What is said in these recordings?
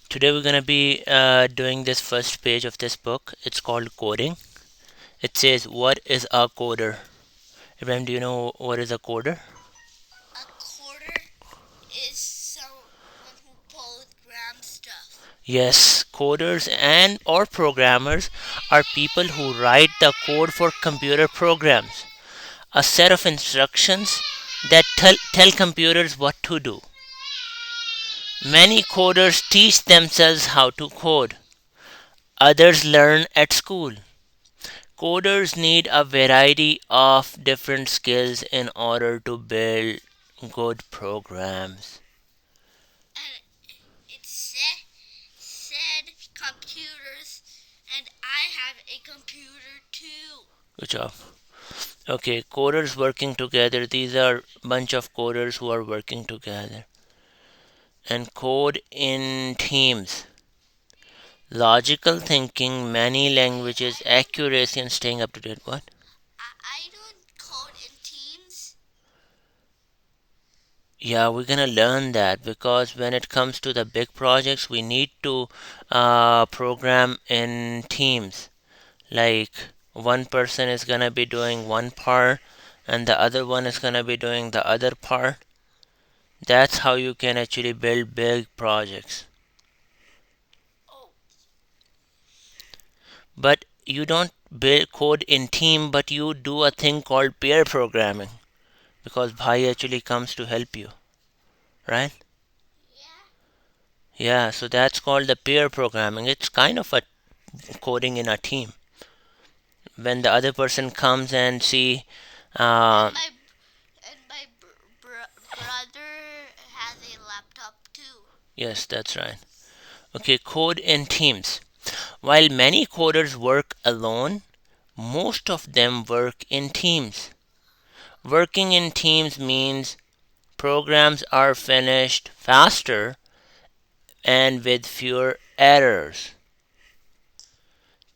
Today we're gonna be doing this first page of this book. It's called Coding. It says, "What is a coder?" Ibrahim, do you know what is a coder? A coder is someone who programs stuff. Yes, coders and or programmers are people who write the code for computer programs, a set of instructions that tell computers what to do. Many coders teach themselves how to code. Others learn at school. Coders need a variety of different skills in order to build good programs. And it said computers, and I have a computer too. Good job. Okay, coders working together. These are bunch of coders who are working together and code in teams. Logical thinking, many languages, accuracy, and staying up to date. What? I don't code in teams. Yeah, we're gonna learn that because when it comes to the big projects, we need to program in teams. Like one person is gonna be doing one part and the other one is gonna be doing the other part. That's how you can actually build big projects. Oh, But you don't build code in team, but you do a thing called pair programming because Bhai actually comes to help you, right? yeah. Yeah, so that's called the pair programming. It's kind of a coding in a team. When the other person comes and see, uh, And my brother has a laptop too. yes, that's right. Okay, code in teams. While many coders work alone, most of them work in teams. Working in teams means programs are finished faster and with fewer errors.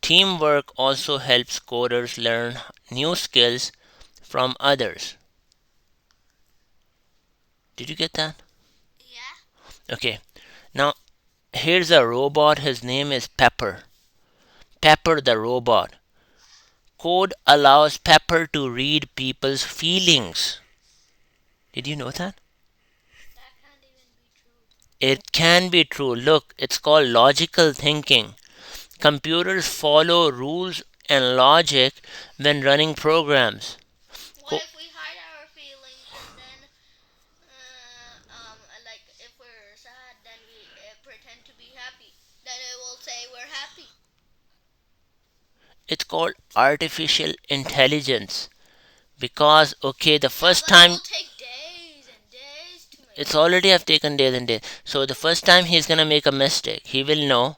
Teamwork also helps coders learn new skills from others. Did you get that? Yeah. Okay, now here's a robot. His name is Pepper. Pepper the robot. Code allows Pepper to read people's feelings. Did you know that? That can't even be true. It can be true. Look, it's called logical thinking. Computers follow rules and logic when running programs. What Co- if we hide our feelings and then, like if we're sad, then we pretend to be happy? Then it will say we're happy. it's called artificial intelligence because okay, the Yeah, first but it time will take days and days to make it's a already mistake. have taken days and days. So the first time he's gonna make a mistake, he will know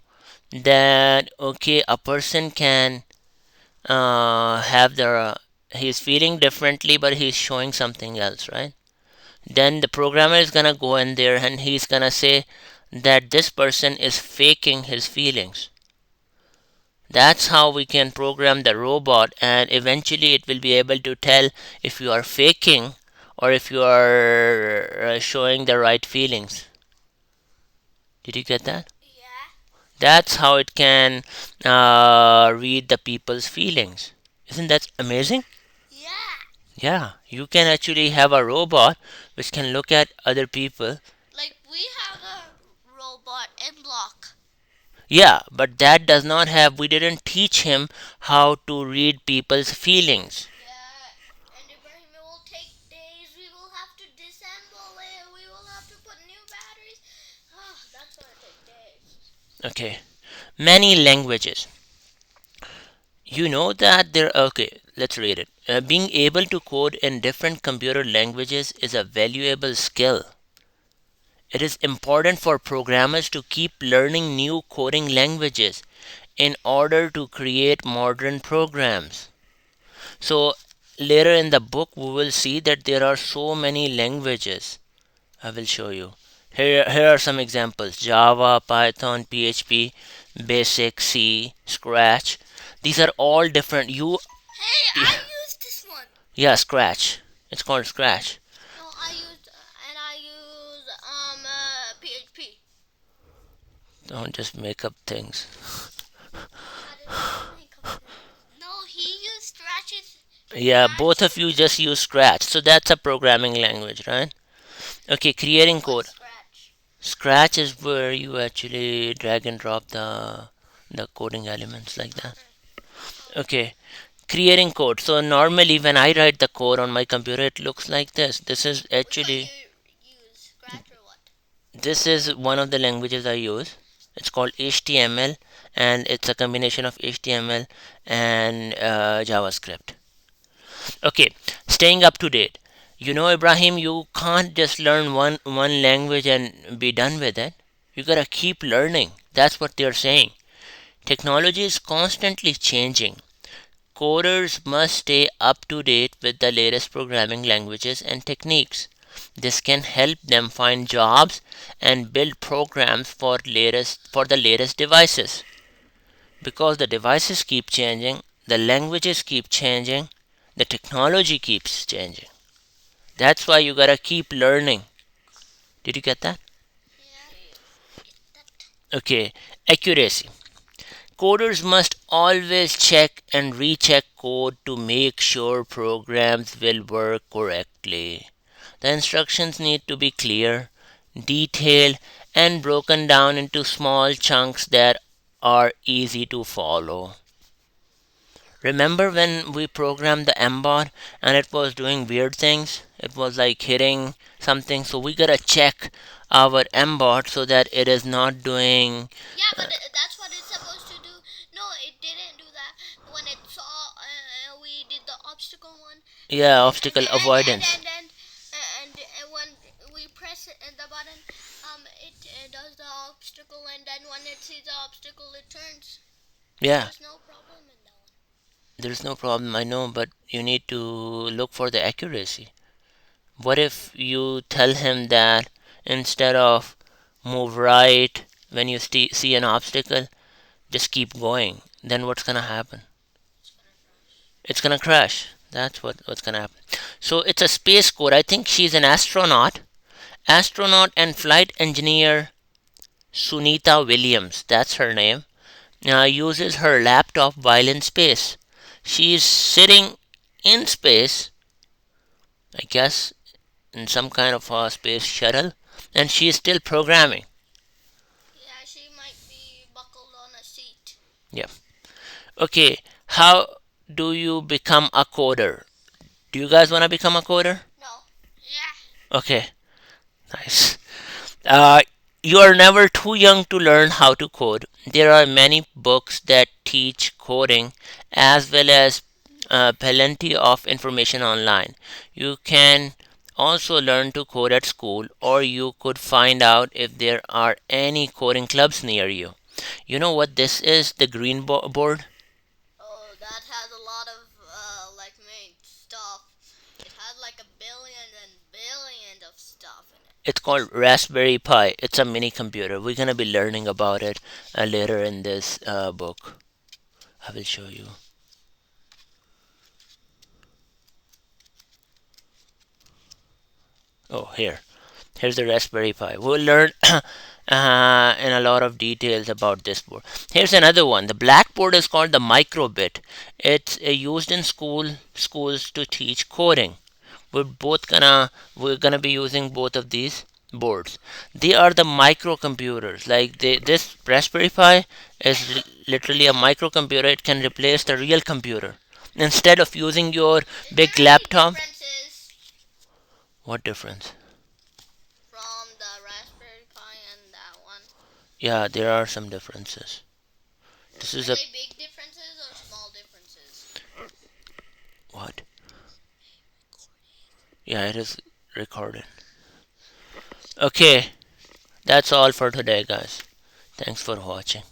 that okay, a person can have their he's feeling differently, but he's showing something else, right? Then the programmer is gonna go in there and he's gonna say that this person is faking his feelings. That's how we can program the robot, and eventually it will be able to tell if you are faking or if you are showing the right feelings. Did you get that? Yeah. That's how it can read the people's feelings. Isn't that amazing? Yeah. Yeah, you can actually have a robot which can look at other people. Like we have a robot in block. Yeah, but that does not have, we didn't teach him how to read people's feelings. Yeah. And Ibrahim, it will take days. We will have to disassemble it. We will have to put new batteries. Oh, that's gonna take days. Okay, many languages. You know that there, okay, let's read it. Being able to code in different computer languages is a valuable skill. It is important for programmers to keep learning new coding languages in order to create modern programs. So, later in the book, we will see that there are so many languages. I will show you. Here are some examples: Java, Python, PHP, Basic, C, Scratch. These are all different. Hey, I used this one. Yeah, Scratch. It's called Scratch. No, I used PHP. Don't just make up things. How did I make up this? No, he used scratches. Yeah, both of you just use Scratch. So that's a programming language, right? Okay, creating code. What's scratch? Scratch is where you actually drag and drop the coding elements like that. Okay, creating code. So normally when I write the code on my computer, it looks like this. This is Which one actually you use? Scratch or what? this is one of the languages I use. It's called HTML, and it's a combination of HTML and JavaScript. Okay, staying up to date. You know, Ibrahim, you can't just learn one language and be done with it. You gotta keep learning. That's what they're saying. Technology is constantly changing. Coders must stay up to date with the latest programming languages and techniques. This can help them find jobs and build programs for the latest devices. Because the devices keep changing, the languages keep changing, the technology keeps changing. That's why you gotta keep learning. Did you get that? Okay, accuracy. Coders must always check and recheck code to make sure programs will work correctly. The instructions need to be clear, detailed, and broken down into small chunks that are easy to follow. Remember when we programmed the MBOT and it was doing weird things? It was like hitting something, so we gotta check our MBOT so that it is not doing. Yeah, but that's what it's supposed to do. No, it didn't do that. When it saw, we did the obstacle one, Yeah, obstacle avoidance. when we press the button, it does the obstacle, and then when it sees the obstacle, it turns. Yeah, There's no problem in that one. there's no problem, I know, but you need to look for the accuracy. What if you tell him that instead of move right when you see an obstacle, just keep going? Then what's gonna happen? It's gonna crash. That's what's gonna happen. So it's a space code. I think she's an astronaut and flight engineer Sunita Williams. That's her name. Uses her laptop while in space. She's sitting in space, I guess, in some kind of a space shuttle, and she's still programming. Yeah, she might be buckled on a seat. Yeah. Okay. How do you become a coder? Do you guys want to become a coder? No. Yeah. Okay. Nice. Uh, you are never too young to learn how to code. There are many books that teach coding as well as plenty of information online. You can also learn to code at school, or you could find out if there are any coding clubs near you. You know what this is? The green board? Oh, that has a lot of like main stuff. It has like a billion and billion of stuff in it. It's called Raspberry Pi. It's a mini computer. We're gonna be learning about it later in this book. I will show you. Oh, here. Here's the Raspberry Pi. We'll learn in a lot of details about this board. Here's another one. The blackboard is called the microbit. It's used in schools to teach coding. We're gonna be using both of these boards. They are the microcomputers. Like this Raspberry Pi is literally a microcomputer. It can replace the real computer. Instead of using your Is there big any laptop. differences What difference? from the Raspberry Pi and that one? Yeah, there are some differences. This is Are a they big differences or small differences? what? Yeah, it is recorded. Okay, that's all for today, guys. Thanks for watching.